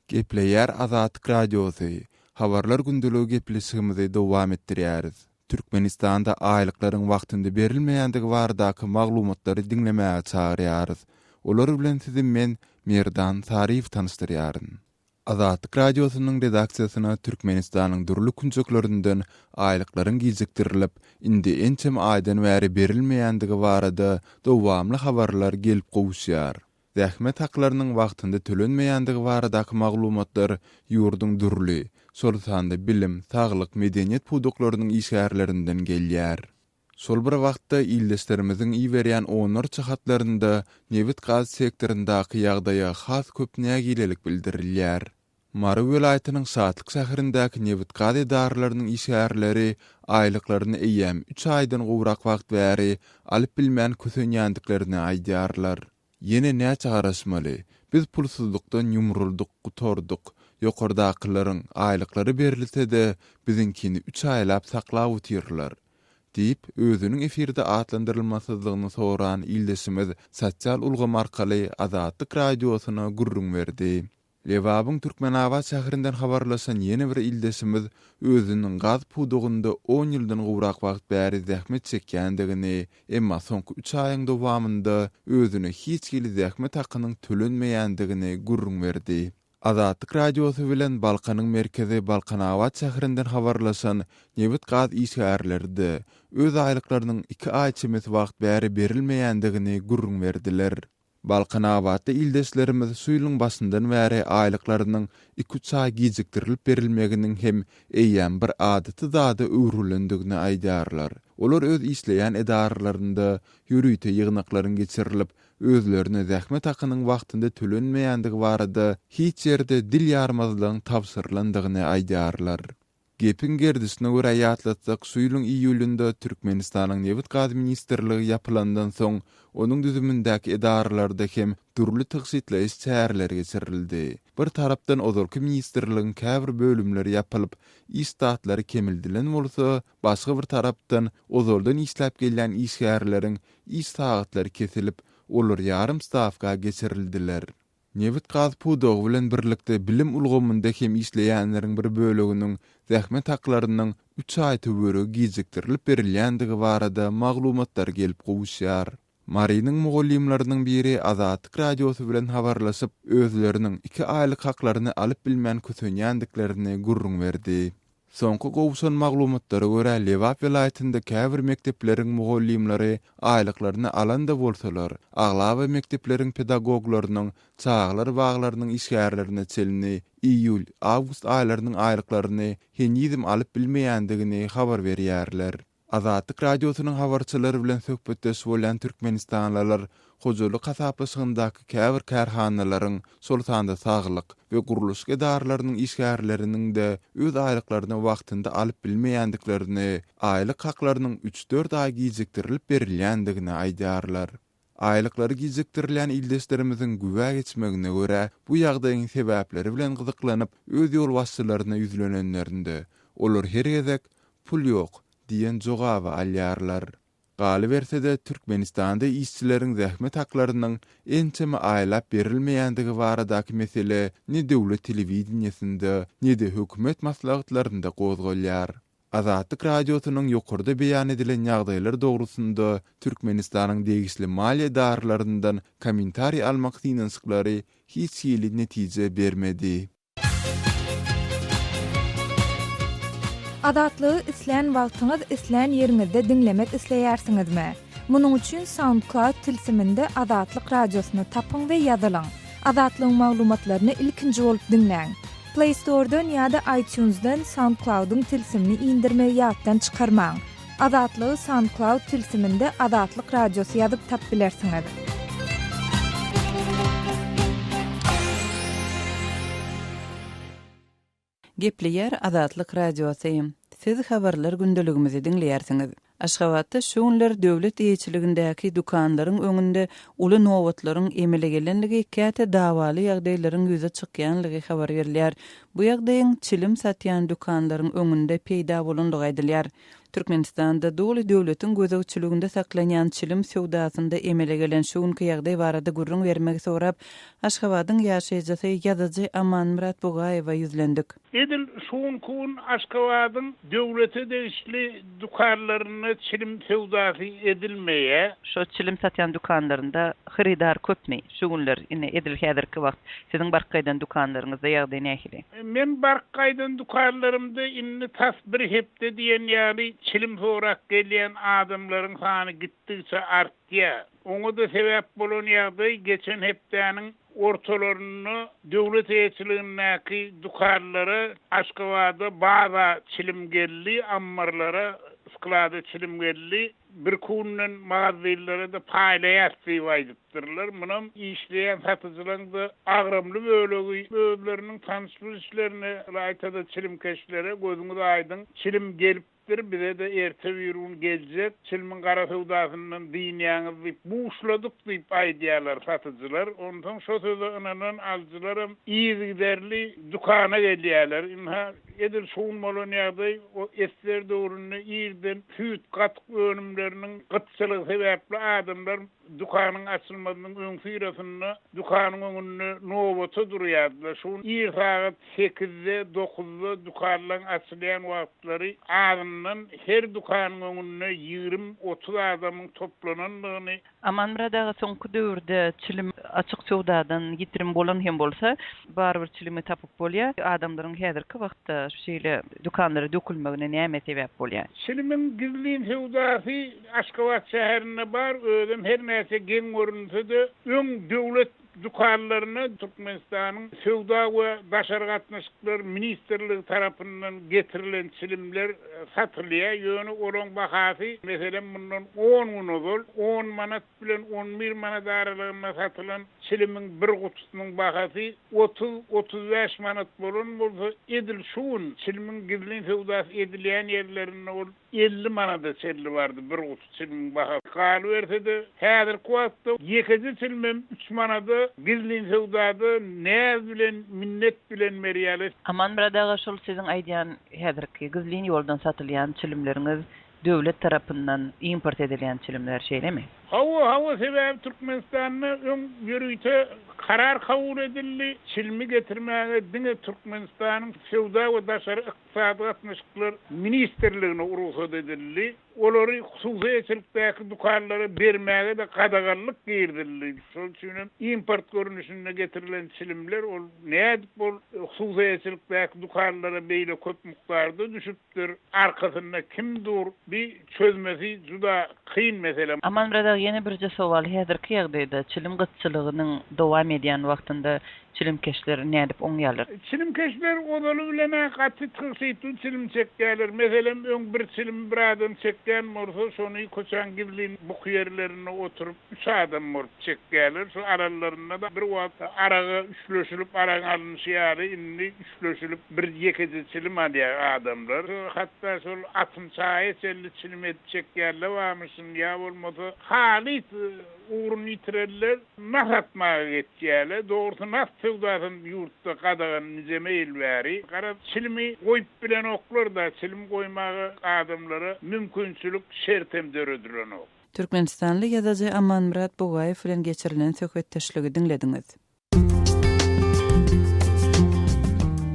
Gepleyer Azatlyk Radiosu. Habarlar gündülügi gepleşigimizi dowam etdirýäris. Türkmenistanda aýlyklaryň wagtynda berilmeýändigi baradaky maglumatlary dinlemäge çagyrýarys. Olar bilen sizi men Merdan Sarif tanışdyrýaryn. Azatlyk Radiosynyň redaksiýasyna Türkmenistanyň durly künçeklerinden aýlyklaryň gizikdirilip, indi ençem aýdan bäri berilmeýändigi barada dowamly habarlar gelip gowuşýar. Zähmet haklarynyň wagtynda tölenmeýändigi baradaky maglumatlar ýurduň durly, şolsanda bilim, saglyk, medeniýet puduklarynyň işgärlerinden gelýär. Şol bir wagtda ýyldaşlarymyzyň iýberýän onarça hatlarynda newit gaz sektorindaky ýagdaýa has köp nägilelik bildirilýär. Mary welaýatynyň Şatlyk şäherindäki newit gaz edaralarynyň işgärleri aýlyklaryny eýäm 3 aýdan gowrak wagt bäri alyp bilmän kösenýändiklerini aýdýarlar. Yine näçe garaşmaly? Biz pulsuzlukdan ýumrulduk, gutorduk. Ýokardakylaryň aýlyklary berilse-de bizinkini 3 aýlap saklap utyrlar. Diýip özüniň efirde atlandyrylmasyzlygyny soran ýyldaşymyz sosial ulgam arkaly Azatlyk Radiosyna gurrun berdi. Lewabyň Türkmenawat şäherinden habarlaşan ýene bir ýyldaşymyz özüniň gaz pudugynda 10 ýyldan gowrak wagt bäri zähmet çekýändigini, emma soňky 3 aýyň dowamynda özüne hiç gili zähmet hakynyň tölenmeýändigini gurrun berdi. Azatlyk Radiosy bilen Balkanyň merkezi Balkanawat şäherinden habarlaşan newit gaz işgärlerinde öz aýlyklarynyň 2 aý çemesi wagt bäri berilmeýändigini gurrun berdiler. Balkanawatda ýyldaşlarymyz suýlyň başyndan bäri aýlyklarynyň 2-3 aý gizikdirilip berilmeginiň hem eýýän bir adaty zady öwrülendigini aýdýarlar. Olar öz işleýän edaralarynda ýürüýte ýygnaklaryň geçirilip, özlerine zähmet hakynyň wagtynda tölenmeýändigi barada hiç ýerde dil ýarmazlygyň tapşyrylandygyny aýdýarlar. Gepin gerdisine göre ýatlatsak, suýlyň iýulynda Türkmenistanyň newit gaz ministrligi ýapylandan soň onuň düzümindäki edaralarda hem durly tygsitleýiş çäherleri geçirildi. Bir tarapdan ozalky ministrligiň käbir bölümleri ýapylyp, istatlary kemildilen bolsa, başga bir tarapdan ozaldan işläp gelýän işgärleriň iş sagatlary kesilip, olar ýarym stavka geçirildiler. Newit gaz pudugy bilen birlikde bilim ulgamynda hem işleýänleriň bir böleginiň zähmet haklarynyň 3 aý töweri gizikdirilip berilýändigi barada maglumatlar gelip gowuşýar. Marynyň mugallimlarynyň biri Azatlyk Radiosy bilen habarlaşyp, özleriniň 2 aýlyk haklaryny alyp bilmän kösenýändiklerini gurrun berdi. Soňky gowuşan maglumatlary görä Lewap welaýatynda käbir mekdepleriň mugallimlary aýlyklaryny alanda bolsalar, aglawa mekdepleriň pedagoglarynyň çağlar baglarynyň işgärlerine çelini iýul, awgust aýlarynyň aýlyklaryny henýizim alyp bilmeýändigini habar berýärler. Azatlyk Radiosynyň habarçylary bilen söhbetdeş bolan türkmenistanlylar hojalyk hasaplaşygyndaky käbir kärhanalaryň şolsanda saglyk we guruluş edaralarynyň işgärleriniň de öz aýlyklaryny wagtynda alyp bilmeýändiklerini, aýlyk haklarynyň 3-4 aý gizikdirilip berilýändigini aýdýarlar. Aýlyklary gizikdirilen ýyldaşlarymyzyň güwä geçmegine görä bu ýagdaýyň sebäpleri bilen gyzyklanyp öz ýol başçylaryna ýüzlenenlerinde olar her gezek pul ýok diýen jogaby alýarlar. Galy berse-de Türkmenistanda işçileriň zähmet haklarynyň ençeme aýlap berilmeýändigi baradaky mesele ne döwlet telewizionyasynda, ne de hökümet maslahatlarynda gozgalýar. Azatlyk Radiosynyň ýokurda beýan edilen ýagdaýlar dogrusunda Türkmenistanyň degişli maliýe darlaryndan kommentari almak synançyklary hiç ýyly netije bermedi. Azatlygy isleýän wagtyňyz isleýän ýeriňizde dinlemek isleýärsiňizmi? Munuň üçin SoundCloud tilsiminde Azatlyk Radiosyny tapyň we ýazylaň. Azatlygyň maglumatlaryny ilkinji bolup dinleň. Play Store'dan ýa-da iTunes'dan SoundCloud'un tilsimini indirme ýatdan çykarmaň. Azatlygy SoundCloud tilsiminde Azatlyk Radiosy ýazyp tap bilersiňiz. Gepleýär Azatlyk Radiosy. Siz habarlar gündeligimizi dinleýärsiňiz. Aşgabatda şu günler döwlet eýçiligindäki dukanlaryň öňünde uly nowatlaryň emele gelenligi käte dawaly ýagdaýlaryň ýüze çykýanlygy habar berilýär. Bu ýagdaýyň çilim satýan dukanlaryň öňünde peýda bolandygy aýdylýar. Türkmenistanda dowly döwletiň gözegçiliginde saklanýan çilim sowdasynda emele gelen şuňky ýagdaý barada gurrun bermegi sorap, Aşgabatyň ýaşaýjysy ýazyjy Amanmurat Bogaýewa ýüzlendik. Edil şuňkun Aşgabatyň döwlete degişli dukanlaryny çilim sowdasy edilmeýe, Şo çilim satýan dukanlarynda xaridar köpmi? Şuňlar ine edil häzirki wagt siziň barkaýdan dukanlaryňyzda ýagdaý nähili? Men barkaýdan dukanlarymda inni tas bir hepde diýen ýaly çilim sorak gelýän adamlaryň sany gittikçe artýar. Oňa da sebäp bolan ýagdaý geçen hepdäniň ortalaryny döwlet eýetçiligindäki dukanlary Aşgabada baza çilim geldi, ammarlara sklada çilim geldi. Bir kunun mağazalara da paylayatsy wajypdyrlar. Munam işleyen satyjylaryň da agramly bölegi tanışlyk işlerini aýtada çilim keşlere gözüňiz aýdyň. Çilim gelipdir, bize de erte ýürün geljek. Çilimin gara sowdasyndan diýnýäňiz diýip buuşladyk diýip aýdýarlar satyjylar. Ondan şo söze ananan aljylarym iýgiderli dukana gelýärler. Inha edil şuň bolan ýagdaý o esler döwründe ýerden hüt gat önümleriniň gıtçylygy sebäpli adamlar dukanyň açylmadynyň öňsürasyny dukanyň öňünde nowata durýardylar. Şuň ýer saat 8-de 9-da dukanlaryň açylýan wagtlary adamdan her dukanyň öňünde 20-30 adamyň toplananlygyny. Amanmuradaga soňky döwürde çilim açyk sowdadan ýitirim bolan hem bolsa, barbyr çilimi tapyp bolýar. Adamlaryň häzirki wagtda şu şeýle dukanlary dökülmegine näme sebäp bolýar? Çilimin gizlin sowdasy Aşgabat şäherinde bar, özüm her näse geň görünse-de öň döwlet dukanlaryny Türkmenistanyň sowda we daşary gatnaşyklar ministrligi tarapyndan getirilen çilimler satylýar. Ýöne olaň bahasy meselem mundan 10 gün ozul 10 manat bilen 11 manat aralygynda satylan çilimin bir gutusynyň bahasy 30-35 manat bolan bolsa edil şuň çilimin gizlin sowdasy edilýän ýerlerinde 50 manada çelli bardy bir gutu çilimin bahasy. Galy berse-de häzirki wagtda ýekeci çilimim 3 manada gizlin sowdada näz bilen minnet bilen merýäli. Amanmuradaga şol siziň aýdýan häzirki gizlin ýoldan satylýan çilimleriňiz döwlet tarapyndan import edilýän çilimler şeýlemi? Hawa sebäbi Türkmenistanyň öň ýürüýte karar kabul edildi. Çilimi getirmäge diňe Türkmenistanyň sowda we daşary ykdysady gatnaşyklar ministrligine urusat edildi. Olary hususy eýetçilikdäki dukanlara bermäge de gadaganlyk girdildi. Şol üçin import görnüşinde getirilen çilimler ol näde bol hususy eýetçilikdäki dukanlara beýle köp mikdarda düşüpdir. Arkasynda kim dur bir çözmesi juda kyn mesele. Amanmurada ýene birje sowal häzirki ýagdaýda çilim gytçylygynyň dowam edýän wagtynda çilimkeşler nädip oňýarlar? Çilimkeşler odaly bilen gaty tyrsyýty çilim çekýärler. Meselem öň bir çilim bir adam çekýän bolsa şonu koçan gizlin bu ýerlerine oturup 3 adam bolup çekýärler. Şu aralarynda da bir wagt araga üçleşilip araň alynýar, indi üçleşilip bir ýekeci çilim alýar adamlar. Hatda şol 60 çelli çilim çekýärler wamyşyn ýa bolmasa halit uğrun itireller, nasatmağa geçýärler. Doğrusu nas sowdasyn ýurtda gadagan nizeme elbäri. Gara çilimi goýup bilen oklar da çilim goýmagy adamlara mümkinçilik şertem döredirilen ok. Türkmenistanly ýazyjy Amanmurat Bogaýew bilen geçirilen söhbetdeşligi diňlediňiz.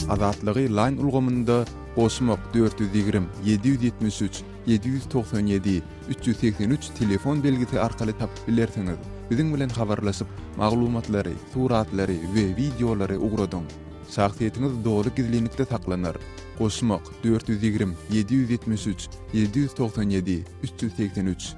Azatlygy line ulgamynda Osmok 420 773 797 383 telefon belgisi arkaly tapyp bilersiňiz. Biziň bilen habarlaşyp maglumatlary, suratlary we videolary ugradyň. Şahsiýetiniz dogry gizlilikde saklanar. Osmok 420 773 797 383.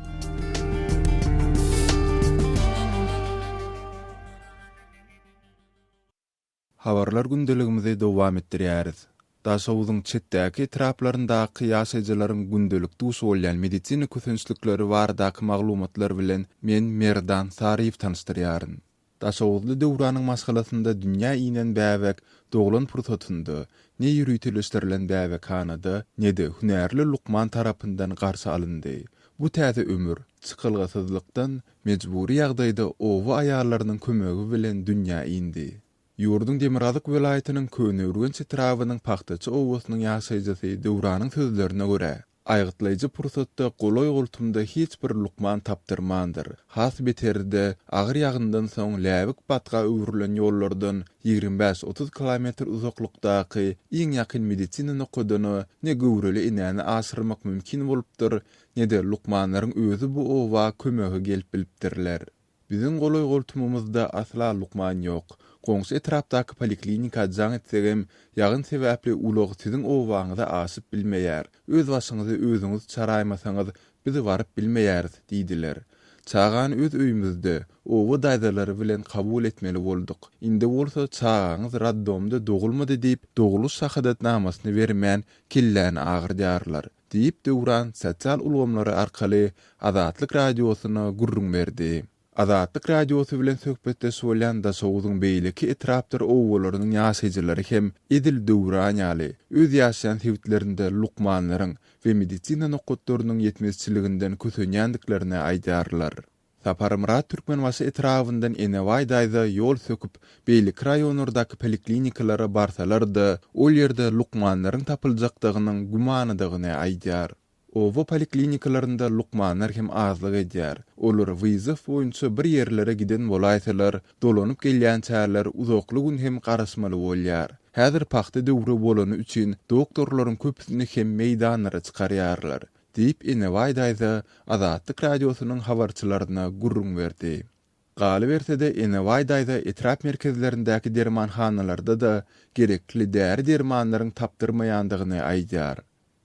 Habarlar gündeligimizi dowam etdirýäris. Daşawuzyň çetdäki etraplaryndaky ýaşaýjylaryň gündelik duşy bolýan medisina kösünçlikleri baradaky maglumatlar bilen men Merdan Sariýew tanışdyrýaryn. Daşawuzly döwranyň maşgalasynda dünýä inen bäwek doglan pursatynda ne ýürütilişdirilen bäwek hanada ne de hünärli Lukman tarapyndan garşy alyndy. Bu täze ömür çykylgysyzlykdan mejburi ýagdaýda owa aýallarynyň kömegi bilen dünýä indi. Ýurdun Demirazyk welaýatynyň Könörgen çetrawynyň paxtaçy owasynyň ýaşaýjysy Döwranyň sözlerine görä, Aýgytlaýjy pursatda goloý gultumda hiç bir lukman tapdyrmandyr. Has beterde agyr ýagyndan soň läbik batga öwrülen ýollardan 25-30 kilometr uzaklykdaky iň ýakyn meditsina nukudyny ne göwreli inäni aşyrmak mümkin bolupdyr, ne de lukmanlaryň özü bu owa kömegi gelip bilipdirler. Bizim goloý gultumymyzda asla lukman ýok. Goňsy etrapdaky poliklinika jaň etsegem, ýagyn sebäpli ulug siziň owaňyza aşyp bilmeýär. Öz başyňyzy özüňiz çaraýmasaňyz bizi baryp bilmeýäris diýdiler. Çagan öz öýümizde owa daýdalary bilen kabul etmeli bolduk. Indi bolsa çagaňyz raddomda dogulmady diýip doguluş şahadatnamasyny bermän killäni agyrdarlar. Diýip döwran sosial ulgamlary arkaly Azatlyk radiosyna gurrun berdi. Azatlyk radiosu bilen söhbetde söýlen da soňuň beýleki etrapdyr owalarynyň ýaşaýjylary hem Edil Döwran ýaly öz ýaşaýan sebitlerinde lukmanlaryň we meditsina nokotlarynyň ýetmezçiliginden kösenýändiklerini aýdarlar. Saparymrat Türkmenbaşy etrafyndan Enewaý daýda ýol söküp beýleki raýonlardaky poliklinikalara barsalar da ol ýerde lukmanlaryň tapyljakdygynyň gumanydygyny aýdar. Owa poliklinikalarynda lukmanlar hem azlyk edýär. Olar wyzyf boýunça bir ýerlere giden bolaýsalar, dolanyp gelýän çärler uzakly gün hem garaşmaly bolýar. Häzir paxta döwri bolany üçin doktorlaryň köpüsini hem meýdanlara çykarýarlar. Diýip Enewaý daýda Azatlyk radiosynyň habarçylaryna gurrun berdi. Galy bersede Enewaý daýda etrap merkezlerindäki dermanhanalarda da gerekli däri dermanlaryň tapdyrmaýandygyny aýdýar.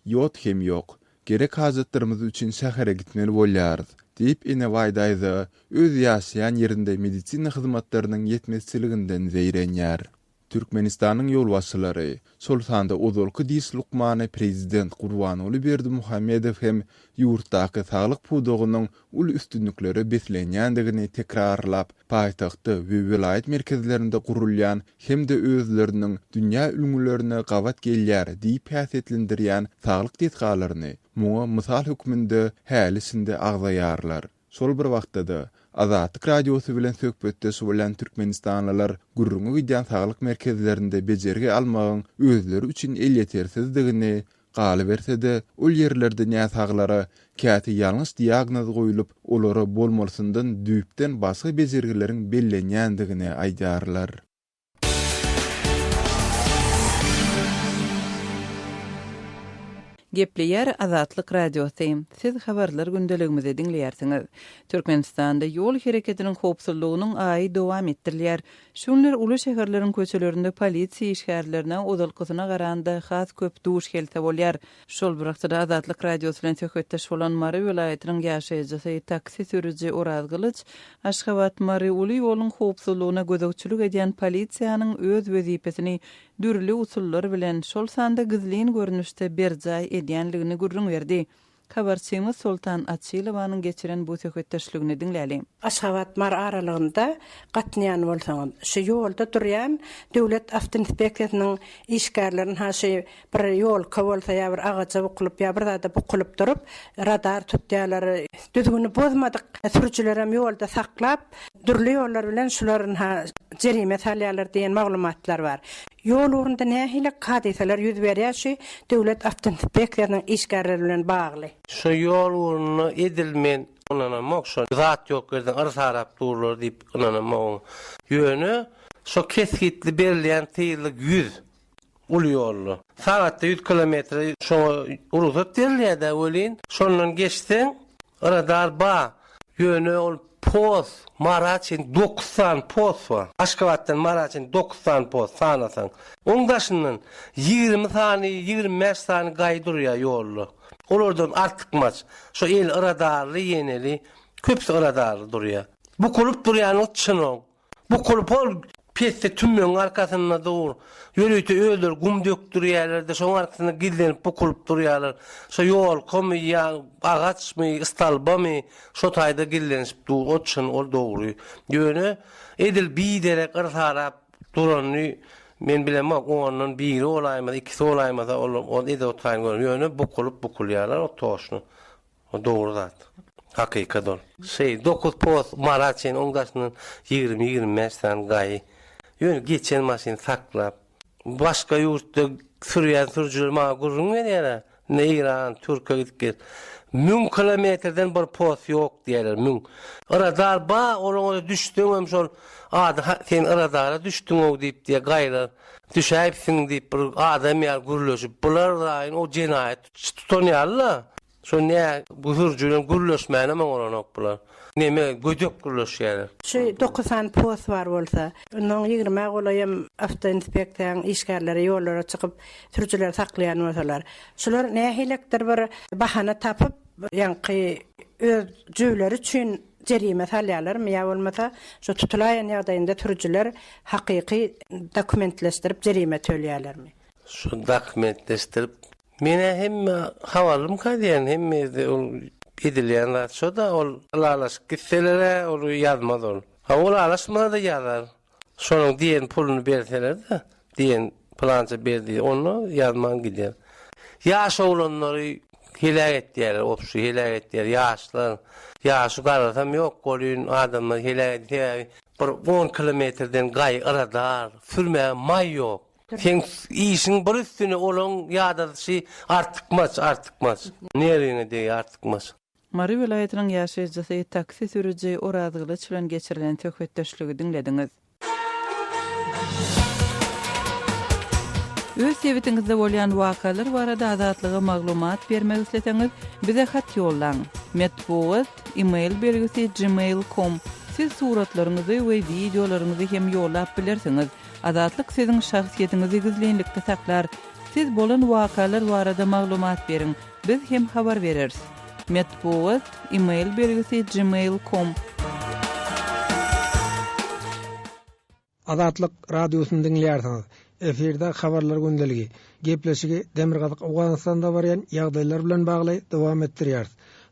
Ýot hem ýok. Gerek hazatlarımız üçün şähere gitmeli bolýarys. Diýip Enewaý daýda öz ýaşaýan ýerinde meditsina hyzmatlarynyň ýetmezçiliginden zeýrenýär. Türkmenistanyň ýolbaşçylary, şol sanda ozalky diýis lukmany prezident Gurbanoly Berdimuhammedow hem ýurtdaky saglyk pudugynyň ul üstünlikleri beslenýändigini tekrarlap, paýtagtda we vilayet merkezlerinde gurulýan hem de özleriniň dünýä ülgülerini gawat gelýär diýip häsiýetlendirýän saglyk detgalaryny muňa mysal hökmünde hälisinde agzaýarlar. Şol bir wagtda da Azatlyk radiosu bilen söhbetde söýlen türkmenistanlylar gurrungy gidýän saglyk merkezlerinde bejerge almagyň özleri üçin el ýetersizdigini galy bersede ol ýerlerde näsaglara käti ýalňyş diagnoz goýulyp olary bolmalysyndan düýpden başga bejergeleriň bellenýändigini aýdarlar. Gepleýär Azatlyk radiosu. Siz habarlar gündeligimizi dinleýärsiňiz. Türkmenistanda ýol hereketiniň howpsuzlygynyň aýy dowam etdirilýär. Şunlar uly şäherleriň köçelerinde polisiýa işgärlerine ozalkysyna garanda has köp duş gelse bolýar. Şol wagtda Azatlyk radiosu bilen söhbetdeş bolan Mary vilayatynyň ýaşaýjysy taksi sürüji Oraz Gylyç, Aşgabat Mary uly ýoluň howpsuzlygyna gözegçilik edýän polisiýanyň öz wezipesini dürli usullar bilen şol sanda gizlin görnüşde berjay edýänligini gurrun berdi. Habarçymyz Sultan Atçylowanyň geçiren bu söhbetdeşligini dinläli. Aşgabat Mary aralygynda gatnaýan bolsaň, şu ýolda durýan döwlet awtoinspeksiýasynyň işgärlerini haşy bir ýol kawalsa ýa bir agaça bukulyp ýa bir zada bukulyp durup radar tutýarlar. Düzgünü bozmadyk. Sürüjiler hem ýolda saklap, durly ýollar bilen şularyň jerime salýarlar diýen maglumatlar bar. Ýol urunda nähili hadiseler ýüz berýär, döwlet awtoinspeksiýasynyň işgärleri bilen bagly. Şu ýol uruny edilmen onana mokşon zat ýok gerden arsarap durlar diýip onana mok ýöne şu keskitli berilýän tyýylyk 100 ul ýolly. Saatda 100 kilometr şu uruzat berilýär da welin şondan geçsen radar ba ýöne ol poz Maraçin 90 poz var. Aşgabatdan Maraçin 90 poz sanasan. Ondaşından 20 saniye 25 saniye gaýdyrýar ýolly. Olardan artykmaz. Şu el radarly ýeneli köpsi radarly durýar. Bu kulup durýan çynyň. Bu kulup peste tümmeň arkasynda dur. Ýöreýte öldür gum döktürýärler-de şoň arkasyna gillenip bu kulup durýarlar. Şu ýol komy ýa agaçmy, istalbamy şo taýda gillenip dur. O çyn ol dogry. Ýöne edil biderek arsarap durany men bilemok onun biri olaýmaz, ikisi olaýmaz, ol ede otaýan görüň. Ýöne bu kulup bukulýarlar o toşnu. O dogry zat. Hakykat ol. 9 post Maraçin oňdaşynyň 20-25 san gaý. Ýöne geçen maşyny saklap, başga ýurtda sürýän sürüjiler maňa gurrun berýär. ne İran, Türkiye gitken 1000 kilometreden bir post yok diýerler. 1000. Aradar ba oraya düşdüm şol sen aradara düşdün o diýip diye gaýra düşäpsiň diýip bir adam ýar gürleşip bular da o cinayet tutanýarlar. Şo ne bu hürjülen gürleşmäne men oranok bular. Neme gödök gürleşýär. Şu 90 post var bolsa, onun 20 golayam hafta inspeksiýanyň işgärleri ýollara çykyp sürüjüler saklayan bolsalar. Şular nähilekdir bir bahana tapyp, ýa-ni öz jüwleri üçin jerime salýarlarmy ýa bolmasa şu tutulaýan ýagdaýynda sürüjüler hakyky dokumentleşdirip jerime töleýärlermi? Şu dokumentleşdirip mene hemme hawalym kadýan hemme edilýän şo da ol alaş gitselere ol ýazmaz ol. Ol alaşmada da ýazar. Şonuň diýen pulunu berseler de, diýen plança berdi, onu ýazman gidýär. Ýaş oglanlary hilak etdiler, opşu hilak etdiler, ýaşlar. Ýaşy garasam ýok bolýan adamlar hilak etdiler. Bir 10 kilometrden gaý aradar, sürme may ýok. Sen işin bir üstüne olan ýadaşy artykmaz. Nereye diýär artykmaz. Mary vilayetiniň ýaşaýjysy taksi sürüji oradygyly çylan geçirilen töhfetdeşligi dinlediňiz. Öz sewitingizde bolýan wakalar barada azatlyga maglumat bermek isleseňiz, bize hat ýollaň. Metbuat email belgisi gmail.com. Siz suratlaryňyzy we videolaryňyzy hem ýollap bilersiňiz. Azatlyk siziň şahsiýetiniňizi gizlenlikde saklar. Siz bolan wakalar barada maglumat beriň. Biz hem habar bereriz. Metbuat email belgisi gmail.com. Azatlyk radiosyny dinleýärsiňiz. Eferde habarlar gündeligi. Gepleşigi Demirgazyk Awganystanda barýan ýagdaýlar bilen bagly dowam etdirýär.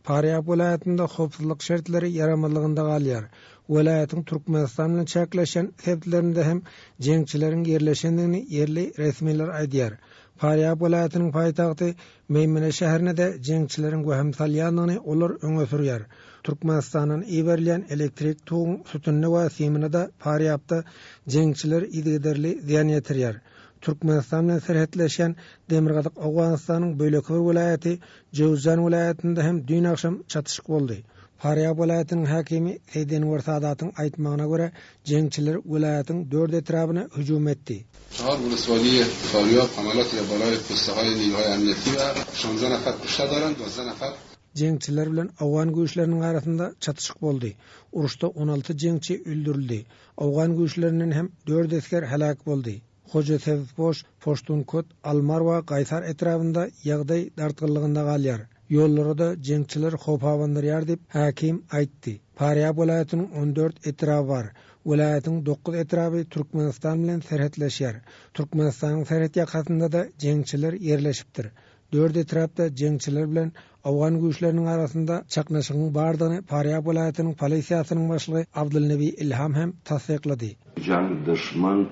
Paryap welaýatynda howpsuzlyk şertleri ýaramazlygynda galýar. Welaýatyň Türkmenistan bilen çäkleşen sebäplerinde hem jeňçileriň yerleşendigini yerli resmiler aýdýar. Paryap welaýatynyň paýtagty Meýmene şäherine de jeňçileriň göhem salýanyny olar öňe sürýär. Türkmenistanyň iberlen elektrik tuğun sütünni we simini de Paryapda jeňçiler idigiderli ziýan ýetirýär. Türkmenistan bilen serhetleşen Demirgazyk Awganystanyň böleki bir welaýaty Jowzan welaýatynda hem dün akşam çatışyk boldy. Paryap welaýatynyň hakimi Seýden Wersadatyň aýtmagyna görä, jeňçiler welaýatyň 4 etrabyna hüjum etdi. چهار ولسوالی فاریاب حملات بالای پسته‌های نیروهای امنیتی و 16 نفر کشته دارند 12 نفر Jeňçiler bilen Awgan güýçleriniň arasynda çatışyk boldy. Uruşda 16 jeňçi öldürildi. Awgan güýçleriniň hem 4 esker halak boldy. Hoca Sevboş, Poştunkot, Almar we Gaýsar etrafynda ýagdaý dartgylygynda galýar. Ýollarda jeňçiler howp hawandyrýar diýip hakim aýtdy. Paryap welaýatynyň 14 etrafy bar. Welaýatyň 9 etrafy Türkmenistan bilen serhetleşýär. Türkmenistanyň serhet ýakasynda da jeňçiler ýerleşipdir. 4 etrafda jeňçiler bilen Awgan güýçleriniň arasynda çaknaşygyň bardygyny Paryap welaýatynyň polisiýasynyň başlygy Abdulnebi İlham hem tasdiklady. Can düşman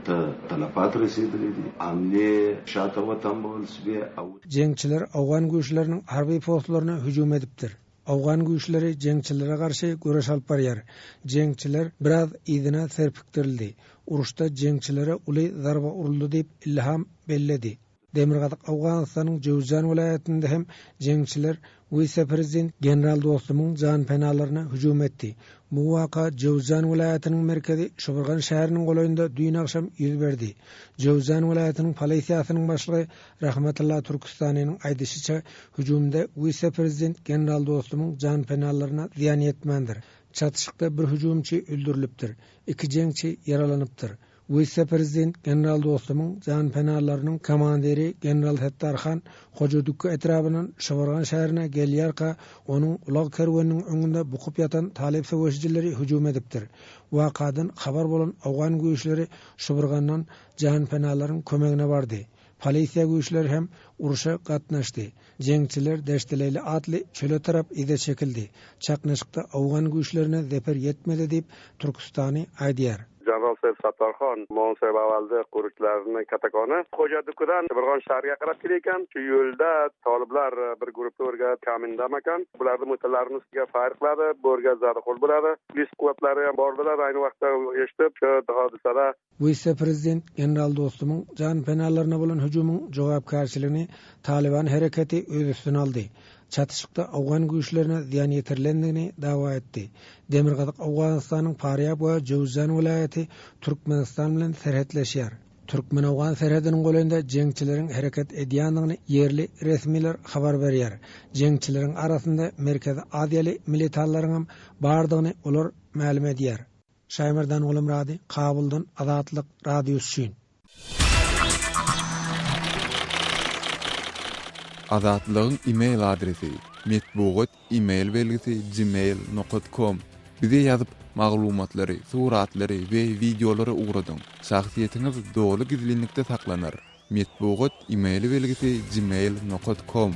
talafat residildi. Amle şata watan bolsy jeňçiler Awgan güýçleriniň harby postlaryna hüjum edipdir. Awgan güýçleri jeňçilere garşy göreş alyp barýar. Jeňçiler biraz ýzyna serpikdirildi. Uruşda jeňçilere uly zarba uruldy diýip Ilham belledi. Demirgazyk Awganystanyň Jowzan welaýatynda hem jeňçiler vice-prezident general dostumyň jan penalaryna hüjum etdi. Bu waka Jowzan welaýatynyň merkezi Şoburgan şäheriniň golaýynda dün akşam ýüz berdi. Jowzan welaýatynyň polisiýasynyň başlygy Rahmatullah Türkistanyň aýdysyça hüjumda vice-prezident general dostumyň jan penalaryna ziýan ýetmendir. Çatışykda bir hüjumçy öldürilipdir. 2 jeňçi yaralanypdyr. Vice-prezident general dostumyň jan penalarynyň komandiri general Hettarxan Hojadukka etrabynyň Şoburgan şäherine gelýärka onuň ulag kerweniniň öňünde bukup ýatan talep söwüşçileri hüjum edipdir. Wakadan habar bolan Awgan güýçleri Şoburgandan jan penalarynyň kömegine bardy. Polisiýa güýçleri hem uruşa gatnaşdy. Jeňçiler deşdeleli atly çöle tarap ide çekildi. Çaknaşykda Awgan güýçlerine zeper ýetmedi diýip Türkistany aýdýar. General Sattarxon Monsebavalda qo'riqlarini katakoni Xo'jadukudan Birg'on shahriga qarab kelayotgan. Shu yo'lda toliblar bir guruhga o'rga ta'minlamagan. Bularni motorlarning ustiga fayr qiladi, bo'rga zarba qo'l bo'ladi. Polis quvvatlari ham bordilar, ayni vaqtda eshitib, shu hodisada bu ise prezident general dostumun can penallarına bolan hücumun javobgarchiligini Taliban hareketi öz üstüne aldı. Çatışıkta Afgan güýçlerine ziyan yetirilendigini dava etdi. Demirgazyk Afganistanın Faryab we Jowzjan vilayeti Türkmenistan bilen serhetleşýär. Türkmen-Afgan serhediniň goýunda jeňçilerin hareket edýändigini yerli resmiler habar berýär. Jeňçilerin arasynda Merkezi Aziýaly militarlaryň bardygyny olar ma'lum edýär. Şaymerdan Olam Radi, Kabuldan Azatlyk Radiosu üçin. Azatlygyň e-mail adresi metbugat e-mail belgisi gmail.com. Bize ýazyp maglumatlary, suratlary we videolary ugradyň. Şahsiýetiňiz dogry gizlilikde saklanır. Metbugat e-mail belgisi gmail.com.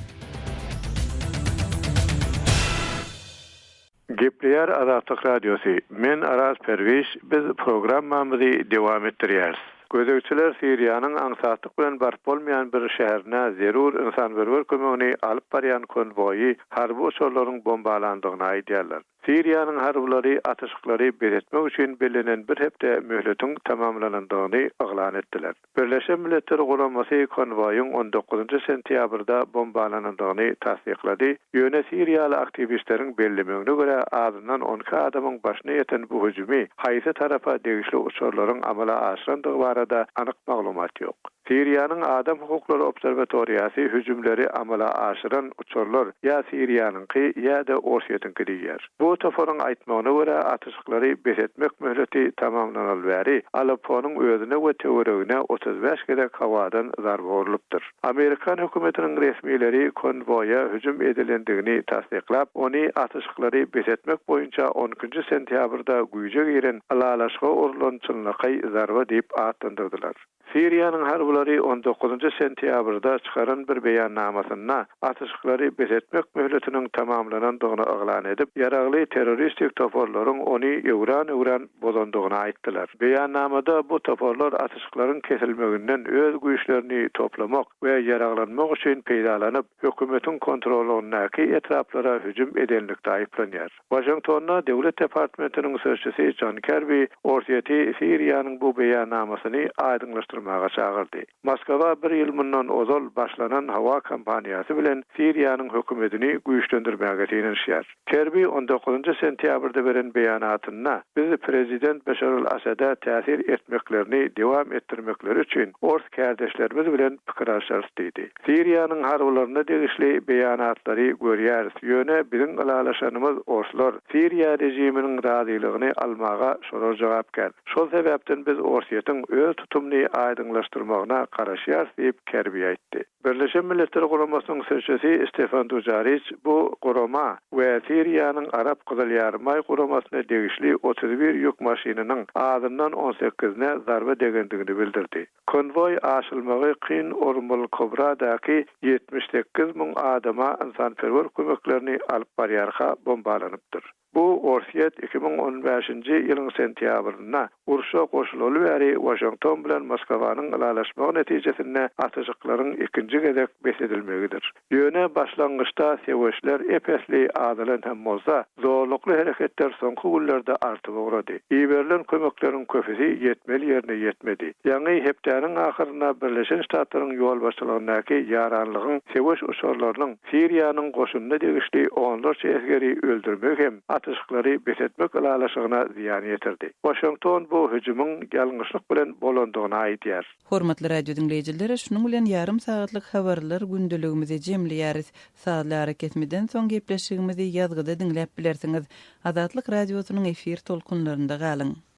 Gepleyer Azatlyk Radiosu. Men Aras Perviş, biz programmamyzy dowam etdirýäris. Gözegçiler Siriýanyň aňsatlyk bilen barp bolmaýan bir şäherine zerur insanperwer kömegini alyp barýan konvoýy harby uçurlaryň bombalandygyny aýdýarlar. Siriýanyň harbylary atışyklary beretmek üçin belenen bir hepde möhletiň tamamlanandygyny aglan etdiler. Birleşen Milletler Guramasy konvoýyň 19 sentýabrda bombalanandygyny tasdiklady. Ýöne Siriýaly aktivistleriň bellemegine görä azyndan 12 adamyň başyna ýeten bu hüjümi haýsy tarafa degişli uçurlaryň amala aşyrandygy barada anyk maglumat ýok. Siriýanyň Adam Hukuklary Obserwatoriýasy hüjümleri amala aşyran uçurlar ýa Siriýanyňky ýa-da Orsiýetiňki diýer. Bu toforyň aýtmagyna görä atışyklary beretmek möhleti tamamlanan bäri Aleppo'nyň özüne we töweregine 35 gedek hawadan zarba urulypdyr. Amerikan hökümetiniň resmileri konvoýa hüjüm edilendigini tasdiklap, ony atışyklary beretmek boýunça 12 sentýabrda güýje giren alalaşga urulan çynlyky zarba diýip atlandyrdylar. Siriýanyň harbylary 19 sentýabrda çykaran bir beýannamasyna atışyklary beretmek möhletiniň tamamlanandygyny aglan edip, ýaragly terroristik toporlaryň ony ýewran bozandygyny aýtdylar. Beýannamada bu toporlar atışyklaryň kesilmeginden öz güýçlerini toplamak we ýaraglanmak üçin peýdalanyp, hökümetiň kontrolünäki etraplara hüjüm edenlikde aýplanýar. Washingtonda Döwlet Departamentiniň sözçüsi John Kirby Orsiýeti Siriýanyň bu beýannamasyny aýdyňlaşdyrmaga çagyrdy. Moskwa bir ýyl mundan ozal başlanan hawa kampaniýasy bilen Siriýanyň hökümetini güýçlendirmäge ýetirýär. Kirby 19 sentýabrda beren beýanatyna biz prezident Beşar al-Asada täsir etmeklerini dowam etdirmekleri üçin ors kardeşlerimiz bilen pikir alşarypdy. Siriýanyň harbylaryna degişli beýanatlary görýäris. Ýöne biziň alalaşanymız orslar Siriýa rejiminiň razylygyny almaga şorar jogap berdi. Şol sebäpden biz Orsiýetiň öz tutumny aýdyňlaşdyrmagyna garaşýar diýip Kirby aýtdy. Birleşen Milletler Guramasynyň sözçüsi Stefan Dujarric bu gurama we Siriýanyň Arap Gyzyl Ýarmy guramasyna degişli 31 ýük maşynynyň azyndan 18-ne zarba degendigini bildirdi. Konvoy aşylmagy Qin Ormul Kobradaky 78.000 adama insanperwer kömeklerini alyp barýarga bombalanypdyr. Bu Orsiýet 2015-nji ýylyň sentýabrynda uruşa goşulyly bäri Washington bilen Moskwanyň alalaşmagy netijesinde atışyklaryň ikinji gezek besedilmegidir. Ýöne başlangyçda seweşler epesli adylan hem bolsa, zorlukly hereketler soňky günlerde artyp ogrady. Iberlen kömekleriň köpüsi ýetmeli ýerine ýetmedi. Ýa-ni hepdeniň ahyryna Birleşen Ştatlaryň ýol başçylygynyňky ýaranlygyň seweş uçurlarynyň Siriýanyň goşunyna degişli onlarça esgeri öldürmek hem atışyklary besetmek alalaşygyna ziýan ýetirdi. Washington bu hüjümüň ýalňyşlyk bilen bolandygyny aýdýar. Hormatly radio dinleýijileri, şunuň bilen ýarym sagatlyk habarlar gündeligimizi jemleýäris. Saatlar ketmeden soň gepleşigimizi ýazgyda dinläp bilersiňiz. Azatlyk radiosynyň efir tolkunlarynda galyň.